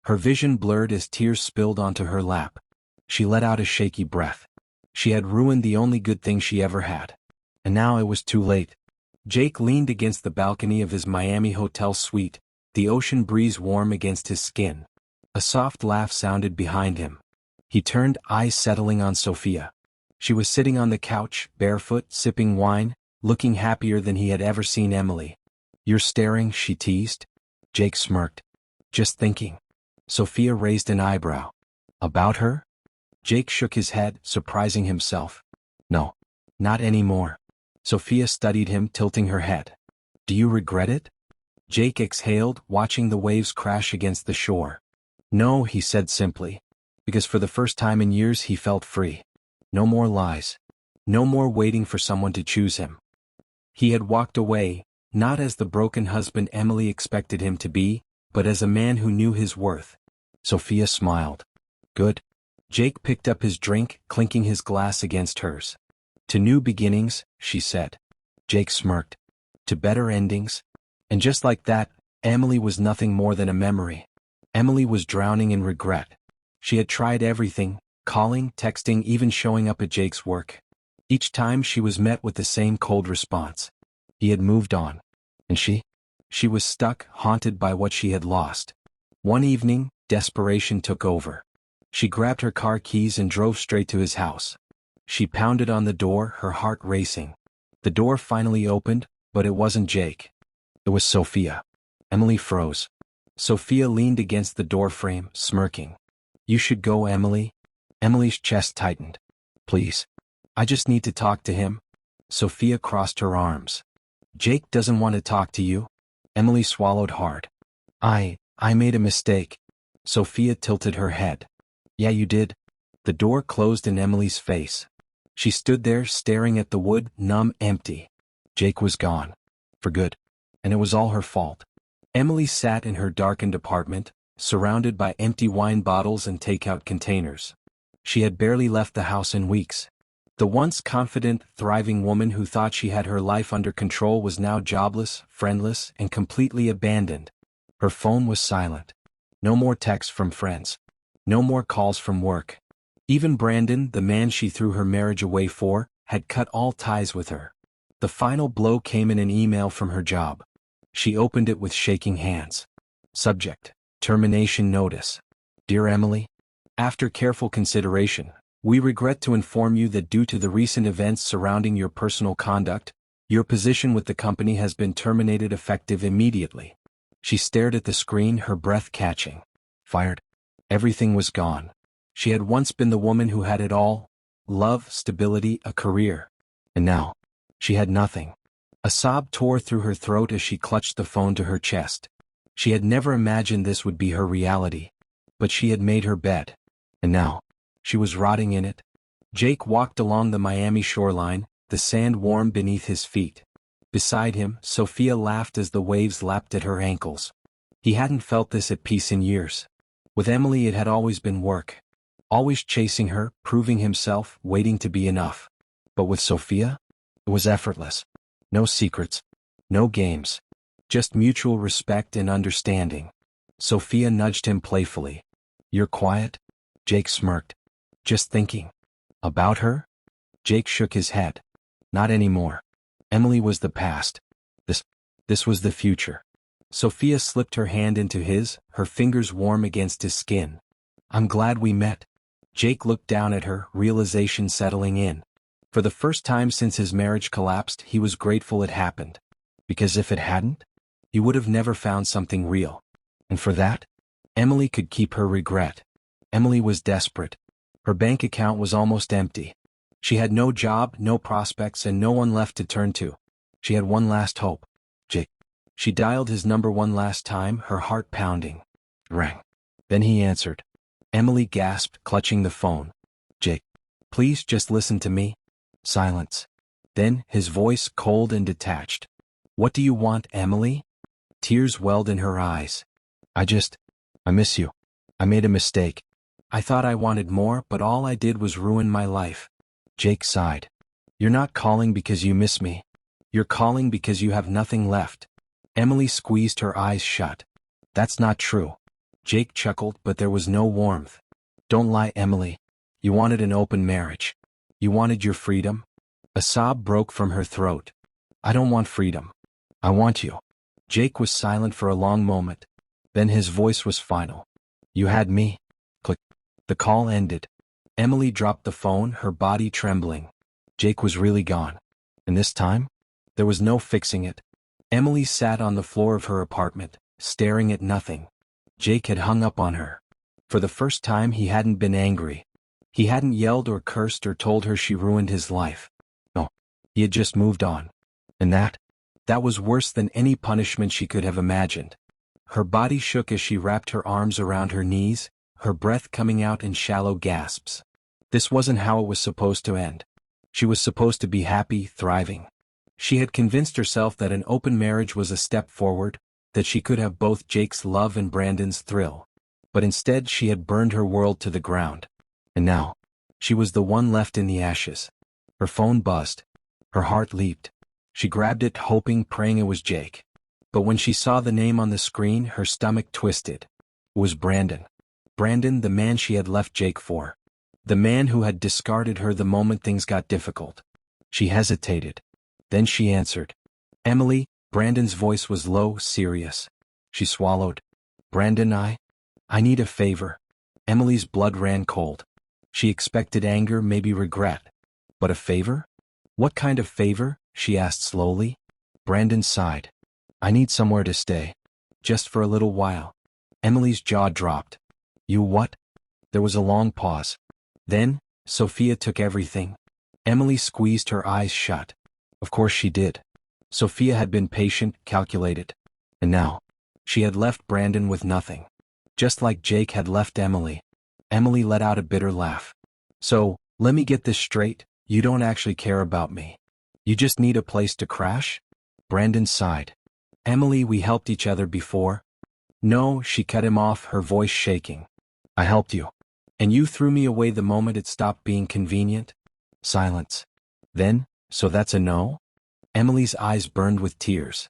Her vision blurred as tears spilled onto her lap. She let out a shaky breath. She had ruined the only good thing she ever had. And now it was too late. Jake leaned against the balcony of his Miami hotel suite, the ocean breeze warm against his skin. A soft laugh sounded behind him. He turned, eyes settling on Sophia. She was sitting on the couch, barefoot, sipping wine, looking happier than he had ever seen Emily. "You're staring," she teased. Jake smirked. "Just thinking." Sophia raised an eyebrow. "About her?" Jake shook his head, surprising himself. "No. Not anymore." Sophia studied him, tilting her head. "Do you regret it?" Jake exhaled, watching the waves crash against the shore. "No," he said simply. Because for the first time in years he felt free. No more lies. No more waiting for someone to choose him. He had walked away, not as the broken husband Emily expected him to be, but as a man who knew his worth. Sophia smiled. "Good." Jake picked up his drink, clinking his glass against hers. "To new beginnings," she said. Jake smirked. "To better endings." And just like that, Emily was nothing more than a memory. Emily was drowning in regret. She had tried everything, calling, texting, even showing up at Jake's work. Each time she was met with the same cold response. He had moved on. And she? She was stuck, haunted by what she had lost. One evening, desperation took over. She grabbed her car keys and drove straight to his house. She pounded on the door, her heart racing. The door finally opened, but it wasn't Jake. It was Sophia. Emily froze. Sophia leaned against the doorframe, smirking. "You should go, Emily." Emily's chest tightened. "Please. I just need to talk to him." Sophia crossed her arms. "Jake doesn't want to talk to you." Emily swallowed hard. I made a mistake." Sophia tilted her head. "Yeah, you did." The door closed in Emily's face. She stood there, staring at the wood, numb, empty. Jake was gone. For good. And it was all her fault. Emily sat in her darkened apartment, surrounded by empty wine bottles and takeout containers. She had barely left the house in weeks. The once confident, thriving woman who thought she had her life under control was now jobless, friendless, and completely abandoned. Her phone was silent. No more texts from friends. No more calls from work. Even Brandon, the man she threw her marriage away for, had cut all ties with her. The final blow came in an email from her job. She opened it with shaking hands. Subject: termination notice. Dear Emily, after careful consideration, we regret to inform you that due to the recent events surrounding your personal conduct, your position with the company has been terminated effective immediately. She stared at the screen, her breath catching. Fired. Everything was gone. She had once been the woman who had it all: love, stability, a career. And now, she had nothing. A sob tore through her throat as she clutched the phone to her chest. She had never imagined this would be her reality. But she had made her bed. And now, she was rotting in it. Jake walked along the Miami shoreline, the sand warm beneath his feet. Beside him, Sophia laughed as the waves lapped at her ankles. He hadn't felt this at peace in years. With Emily it had always been work. Always chasing her, proving himself, waiting to be enough. But with Sophia, it was effortless. No secrets. No games. Just mutual respect and understanding. Sophia nudged him playfully. You're quiet? Jake smirked. Just thinking. About her? Jake shook his head. Not anymore. Emily was the past. This was the future. Sophia slipped her hand into his, her fingers warm against his skin. I'm glad we met. Jake looked down at her, realization settling in. For the first time since his marriage collapsed, he was grateful it happened. Because if it hadn't, he would have never found something real. And for that, Emily could keep her regret. Emily was desperate. Her bank account was almost empty. She had no job, no prospects, and no one left to turn to. She had one last hope. Jake. She dialed his number one last time, her heart pounding. Rang. Then he answered. Emily gasped, clutching the phone. Jake. Please just listen to me. Silence. Then, his voice cold and detached. "What do you want, Emily?" Tears welled in her eyes. I miss you. I made a mistake. I thought I wanted more, but all I did was ruin my life." Jake sighed. "You're not calling because you miss me. You're calling because you have nothing left." Emily squeezed her eyes shut. "That's not true." Jake chuckled, but there was no warmth. "Don't lie, Emily. You wanted an open marriage. You wanted your freedom." A sob broke from her throat. "I don't want freedom. I want you." Jake was silent for a long moment. Then his voice was final. "You had me." Click. The call ended. Emily dropped the phone, her body trembling. Jake was really gone. And this time? There was no fixing it. Emily sat on the floor of her apartment, staring at nothing. Jake had hung up on her. For the first time he hadn't been angry. He hadn't yelled or cursed or told her she ruined his life. No. He had just moved on. And that was worse than any punishment she could have imagined. Her body shook as she wrapped her arms around her knees, her breath coming out in shallow gasps. This wasn't how it was supposed to end. She was supposed to be happy, thriving. She had convinced herself that an open marriage was a step forward, that she could have both Jake's love and Brandon's thrill. But instead she had burned her world to the ground. And now, she was the one left in the ashes. Her phone buzzed. Her heart leaped. She grabbed it, hoping, praying it was Jake. But when she saw the name on the screen, her stomach twisted. It was Brandon. Brandon, the man she had left Jake for. The man who had discarded her the moment things got difficult. She hesitated. Then she answered. "Emily." Brandon's voice was low, serious. She swallowed. "Brandon, I need a favor." Emily's blood ran cold. She expected anger, maybe regret. But a favor? What kind of favor? She asked slowly. Brandon sighed. "I need somewhere to stay. Just for a little while." Emily's jaw dropped. "You what?" There was a long pause. Then, "Sophia took everything." Emily squeezed her eyes shut. Of course she did. Sophia had been patient, calculated. And now, she had left Brandon with nothing. Just like Jake had left Emily. Emily let out a bitter laugh. "So, let me get this straight, you don't actually care about me. You just need a place to crash?" Brandon sighed. "Emily, we helped each other before." "No," she cut him off, her voice shaking. "I helped you. And you threw me away the moment it stopped being convenient?" Silence. Then, "So that's a no?" Emily's eyes burned with tears.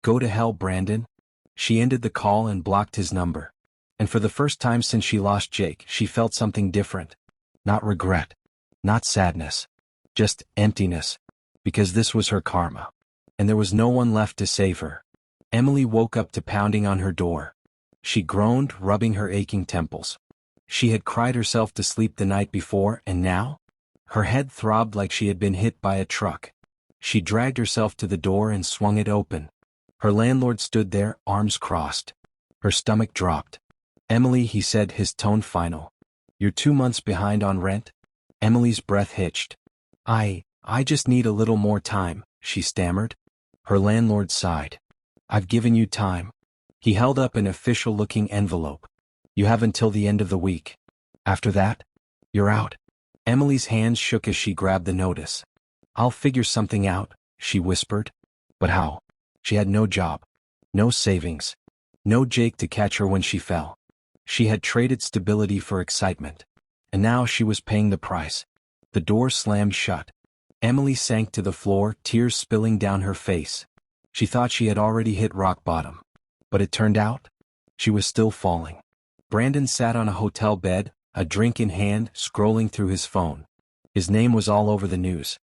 "Go to hell, Brandon." She ended the call and blocked his number. And for the first time since she lost Jake, she felt something different. Not regret. Not sadness. Just emptiness. Because this was her karma. And there was no one left to save her. Emily woke up to pounding on her door. She groaned, rubbing her aching temples. She had cried herself to sleep the night before, and now? Her head throbbed like she had been hit by a truck. She dragged herself to the door and swung it open. Her landlord stood there, arms crossed. Her stomach dropped. "Emily," he said, his tone final. "You're 2 months behind on rent?" Emily's breath hitched. I just need a little more time," she stammered. Her landlord sighed. "I've given you time." He held up an official-looking envelope. "You have until the end of the week. After that, you're out." Emily's hands shook as she grabbed the notice. "I'll figure something out," she whispered. But how? She had no job. No savings. No Jake to catch her when she fell. She had traded stability for excitement. And now she was paying the price. The door slammed shut. Emily sank to the floor, tears spilling down her face. She thought she had already hit rock bottom. But it turned out, she was still falling. Brandon sat on a hotel bed, a drink in hand, scrolling through his phone. His name was all over the news.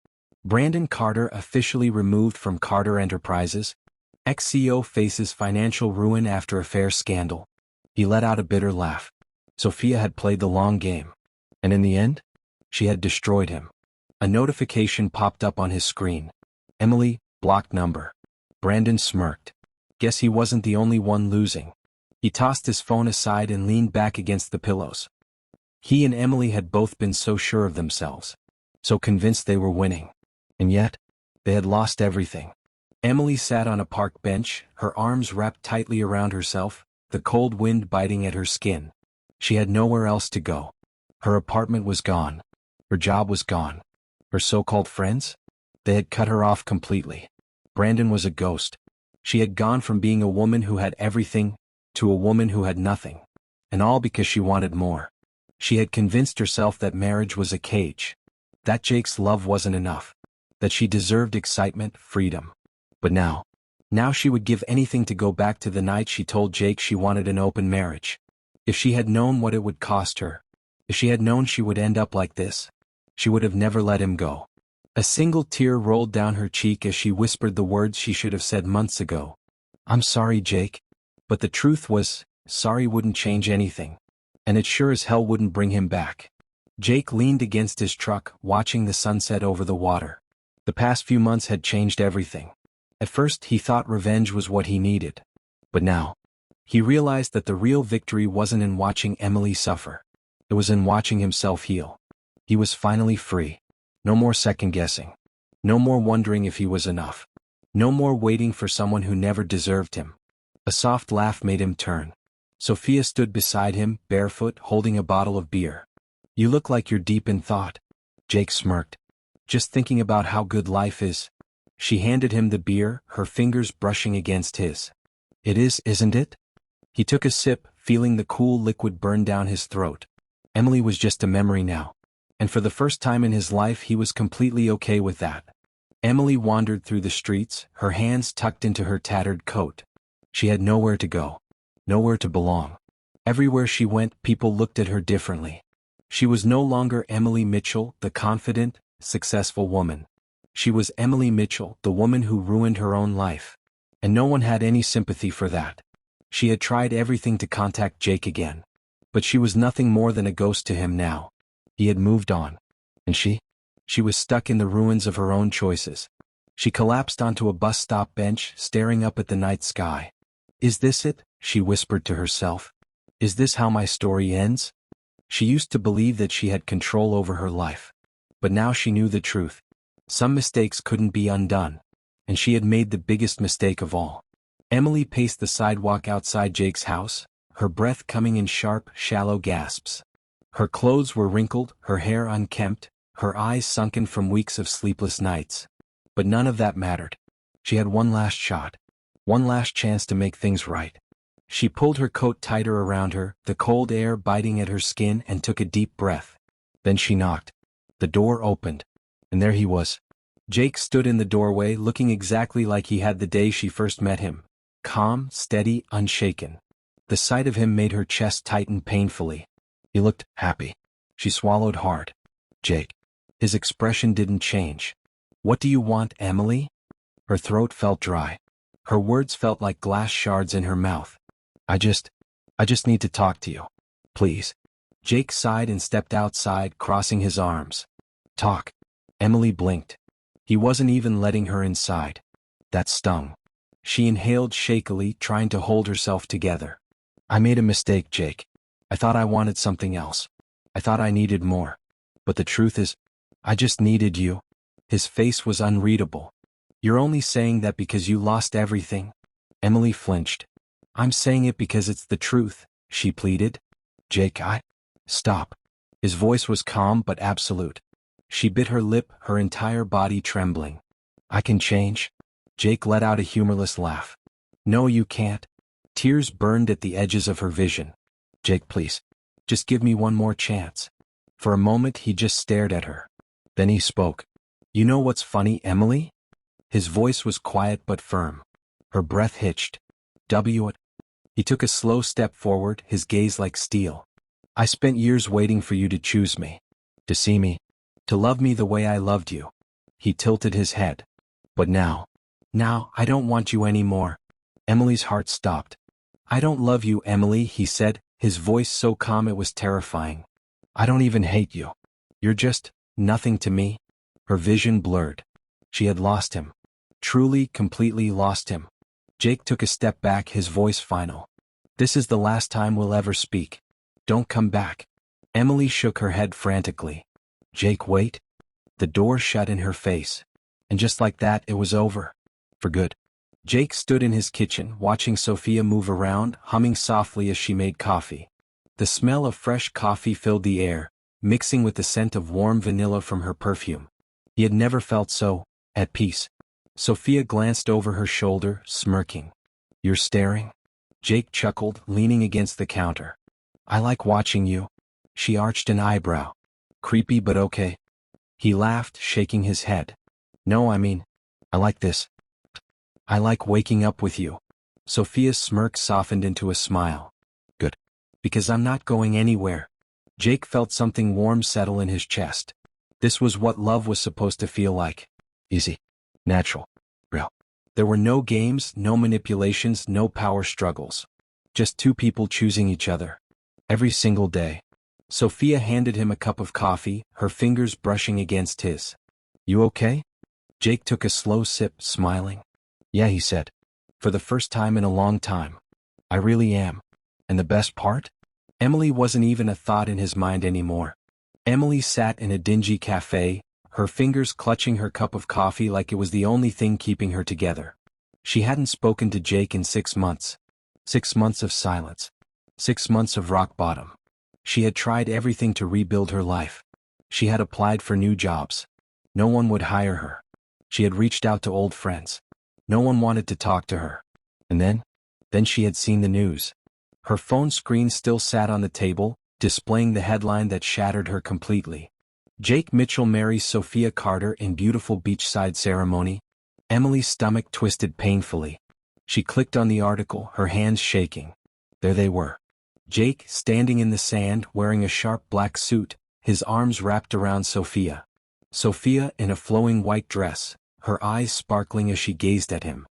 Brandon Carter officially removed from Carter Enterprises. Ex-CEO faces financial ruin after affair scandal. He let out a bitter laugh. Sophia had played the long game. And in the end, she had destroyed him. A notification popped up on his screen. "Emily, blocked number." Brandon smirked. Guess he wasn't the only one losing. He tossed his phone aside and leaned back against the pillows. He and Emily had both been so sure of themselves. So convinced they were winning. And yet, they had lost everything. Emily sat on a park bench, her arms wrapped tightly around herself, the cold wind biting at her skin. She had nowhere else to go. Her apartment was gone. Her job was gone. Her so-called friends? They had cut her off completely. Brandon was a ghost. She had gone from being a woman who had everything to a woman who had nothing. And all because she wanted more. She had convinced herself that marriage was a cage. That Jake's love wasn't enough. That she deserved excitement, freedom. But now she would give anything to go back to the night she told Jake she wanted an open marriage. If she had known what it would cost her, if she had known she would end up like this, she would have never let him go. A single tear rolled down her cheek as she whispered the words she should have said months ago. "I'm sorry, Jake." But the truth was, sorry wouldn't change anything. And it sure as hell wouldn't bring him back. Jake leaned against his truck, watching the sunset over the water. The past few months had changed everything. At first he thought revenge was what he needed. But now, he realized that the real victory wasn't in watching Emily suffer. It was in watching himself heal. He was finally free. No more second-guessing. No more wondering if he was enough. No more waiting for someone who never deserved him. A soft laugh made him turn. Sophia stood beside him, barefoot, holding a bottle of beer. "You look like you're deep in thought." Jake smirked. "Just thinking about how good life is." She handed him the beer, her fingers brushing against his. "It is, isn't it?" He took a sip, feeling the cool liquid burn down his throat. Emily was just a memory now. And for the first time in his life he was completely okay with that. Emily wandered through the streets, her hands tucked into her tattered coat. She had nowhere to go. Nowhere to belong. Everywhere she went, people looked at her differently. She was no longer Emily Mitchell, the confident, successful woman. She was Emily Mitchell, the woman who ruined her own life. And no one had any sympathy for that. She had tried everything to contact Jake again. But she was nothing more than a ghost to him now. He had moved on. And she? She was stuck in the ruins of her own choices. She collapsed onto a bus stop bench, staring up at the night sky. "Is this it?" she whispered to herself. "Is this how my story ends?" She used to believe that she had control over her life. But now she knew the truth. Some mistakes couldn't be undone. And she had made the biggest mistake of all. Emily paced the sidewalk outside Jake's house, her breath coming in sharp, shallow gasps. Her clothes were wrinkled, her hair unkempt, her eyes sunken from weeks of sleepless nights. But none of that mattered. She had one last shot. One last chance to make things right. She pulled her coat tighter around her, the cold air biting at her skin, and took a deep breath. Then she knocked. The door opened. And there he was. Jake stood in the doorway, looking exactly like he had the day she first met him. Calm, steady, unshaken. The sight of him made her chest tighten painfully. He looked happy. She swallowed hard. "Jake." His expression didn't change. "What do you want, Emily?" Her throat felt dry. Her words felt like glass shards in her mouth. I just need to talk to you. Please." Jake sighed and stepped outside, crossing his arms. "Talk." Emily blinked. He wasn't even letting her inside. That stung. She inhaled shakily, trying to hold herself together. "I made a mistake, Jake. I thought I wanted something else. I thought I needed more. But the truth is, I just needed you." His face was unreadable. "You're only saying that because you lost everything?" Emily flinched. "I'm saying it because it's the truth," she pleaded. "Jake, Stop." His voice was calm but absolute. She bit her lip, her entire body trembling. "I can change." Jake let out a humorless laugh. "No, you can't." Tears burned at the edges of her vision. "Jake, please. Just give me one more chance." For a moment he just stared at her. Then he spoke. "You know what's funny, Emily?" His voice was quiet but firm. Her breath hitched. What? He took a slow step forward, his gaze like steel. "I spent years waiting for you to choose me. To see me. To love me the way I loved you." He tilted his head. "But now I don't want you anymore." Emily's heart stopped. "I don't love you, Emily," he said, his voice so calm it was terrifying. "I don't even hate you. You're just nothing to me." Her vision blurred. She had lost him. Truly, completely lost him. Jake took a step back, his voice final. "This is the last time we'll ever speak. Don't come back." Emily shook her head frantically. "Jake, wait." The door shut in her face. And just like that, it was over. For good. Jake stood in his kitchen, watching Sophia move around, humming softly as she made coffee. The smell of fresh coffee filled the air, mixing with the scent of warm vanilla from her perfume. He had never felt so At peace. Sophia glanced over her shoulder, smirking. You're staring? Jake chuckled, leaning against the counter. I like watching you. She arched an eyebrow. Creepy but okay. He laughed, shaking his head. No, I like this. I like waking up with you. Sophia's smirk softened into a smile. Good. Because I'm not going anywhere. Jake felt something warm settle in his chest. This was what love was supposed to feel like. Easy. Natural. Real. There were no games, no manipulations, no power struggles. Just two people choosing each other. Every single day. Sophia handed him a cup of coffee, her fingers brushing against his. You okay? Jake took a slow sip, smiling. Yeah, he said. For the first time in a long time. I really am. And the best part? Emily wasn't even a thought in his mind anymore. Emily sat in a dingy cafe, her fingers clutching her cup of coffee like it was the only thing keeping her together. She hadn't spoken to Jake in 6 months. 6 months of silence. 6 months of rock bottom. She had tried everything to rebuild her life. She had applied for new jobs. No one would hire her. She had reached out to old friends. No one wanted to talk to her. And then she had seen the news. Her phone screen still sat on the table, displaying the headline that shattered her completely. Jake Mitchell marries Sophia Carter in beautiful beachside ceremony. Emily's stomach twisted painfully. She clicked on the article, her hands shaking. There they were. Jake, standing in the sand, wearing a sharp black suit, his arms wrapped around Sophia. Sophia in a flowing white dress, her eyes sparkling as she gazed at him.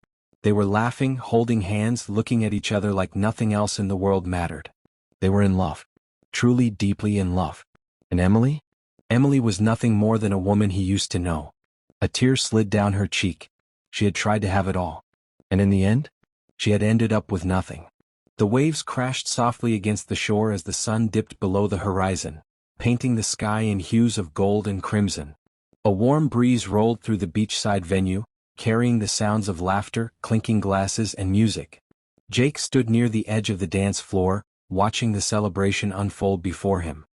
They were laughing, holding hands, looking at each other like nothing else in the world mattered. They were in love. Truly, deeply in love. And Emily? Emily was nothing more than a woman he used to know. A tear slid down her cheek. She had tried to have it all. And in the end? She had ended up with nothing. The waves crashed softly against the shore as the sun dipped below the horizon, painting the sky in hues of gold and crimson. A warm breeze rolled through the beachside venue, carrying the sounds of laughter, clinking glasses, and music. Jake stood near the edge of the dance floor, watching the celebration unfold before him.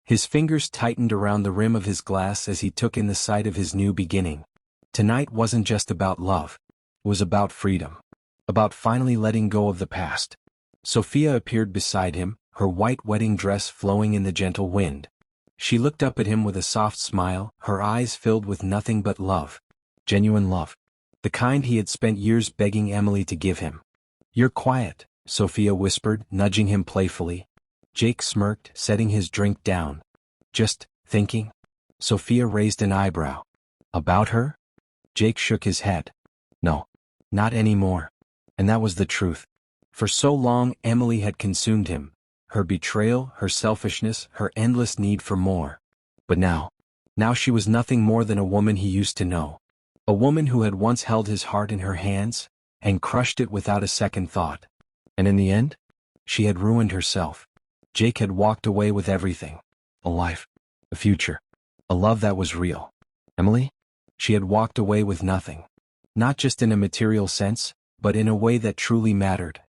His fingers tightened around the rim of his glass as he took in the sight of his new beginning. Tonight wasn't just about love. It was about freedom. About finally letting go of the past. Sophia appeared beside him, her white wedding dress flowing in the gentle wind. She looked up at him with a soft smile, her eyes filled with nothing but love. Genuine love. The kind he had spent years begging Emily to give him. You're quiet, Sophia whispered, nudging him playfully. Jake smirked, setting his drink down. Just thinking? Sophia raised an eyebrow. About her? Jake shook his head. No. Not anymore. And that was the truth. For so long Emily had consumed him. Her betrayal, her selfishness, her endless need for more. But now she was nothing more than a woman he used to know. A woman who had once held his heart in her hands, and crushed it without a second thought. And in the end? She had ruined herself. Jake had walked away with everything. A life. A future. A love that was real. Emily? She had walked away with nothing. Not just in a material sense, but in a way that truly mattered.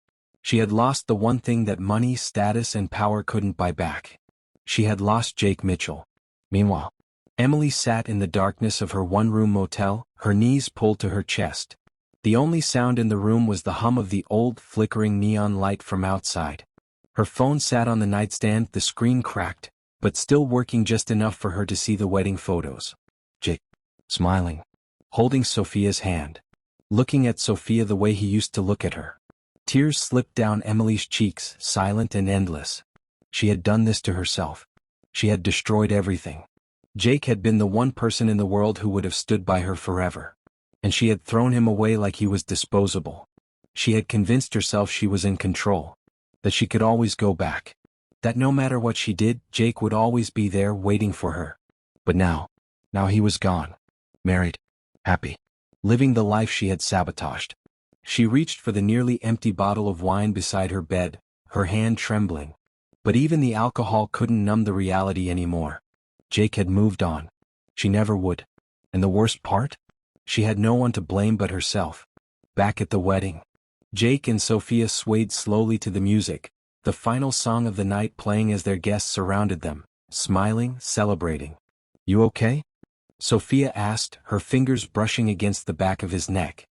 She had lost the one thing that money, status, and power couldn't buy back. She had lost Jake Mitchell. Meanwhile, Emily sat in the darkness of her one-room motel, her knees pulled to her chest. The only sound in the room was the hum of the old, flickering neon light from outside. Her phone sat on the nightstand, the screen cracked, but still working just enough for her to see the wedding photos. Jake, smiling, holding Sophia's hand, looking at Sophia the way he used to look at her. Tears slipped down Emily's cheeks, silent and endless. She had done this to herself. She had destroyed everything. Jake had been the one person in the world who would have stood by her forever. And she had thrown him away like he was disposable. She had convinced herself she was in control. That she could always go back. That no matter what she did, Jake would always be there waiting for her. But now he was gone. Married. Happy. Living the life she had sabotaged. She reached for the nearly empty bottle of wine beside her bed, her hand trembling. But even the alcohol couldn't numb the reality anymore. Jake had moved on. She never would. And the worst part? She had no one to blame but herself. Back at the wedding, Jake and Sophia swayed slowly to the music, the final song of the night playing as their guests surrounded them, smiling, celebrating. You okay? Sophia asked, her fingers brushing against the back of his neck.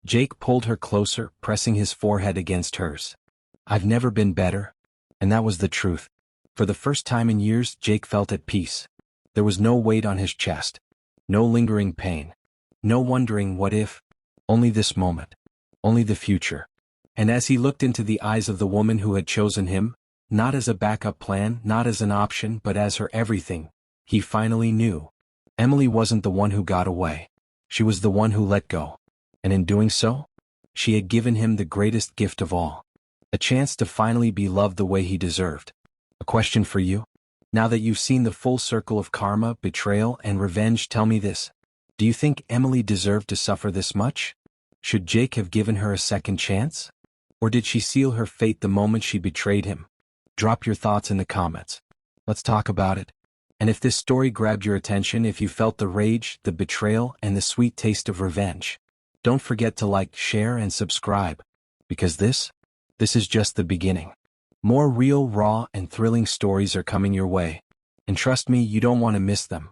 Jake pulled her closer, pressing his forehead against hers. I've never been better. And that was the truth. For the first time in years, Jake felt at peace. There was no weight on his chest. No lingering pain. No wondering what if. Only this moment. Only the future. And as he looked into the eyes of the woman who had chosen him, not as a backup plan, not as an option, but as her everything, he finally knew. Emily wasn't the one who got away. She was the one who let go. And in doing so, she had given him the greatest gift of all. A chance to finally be loved the way he deserved. A question for you. Now that you've seen the full circle of karma, betrayal, and revenge, tell me this. Do you think Emily deserved to suffer this much? Should Jake have given her a second chance? Or did she seal her fate the moment she betrayed him? Drop your thoughts in the comments. Let's talk about it. And if this story grabbed your attention, if you felt the rage, the betrayal, and the sweet taste of revenge, don't forget to like, share, and subscribe. Because this is just the beginning. More real, raw, and thrilling stories are coming your way. And trust me, you don't want to miss them.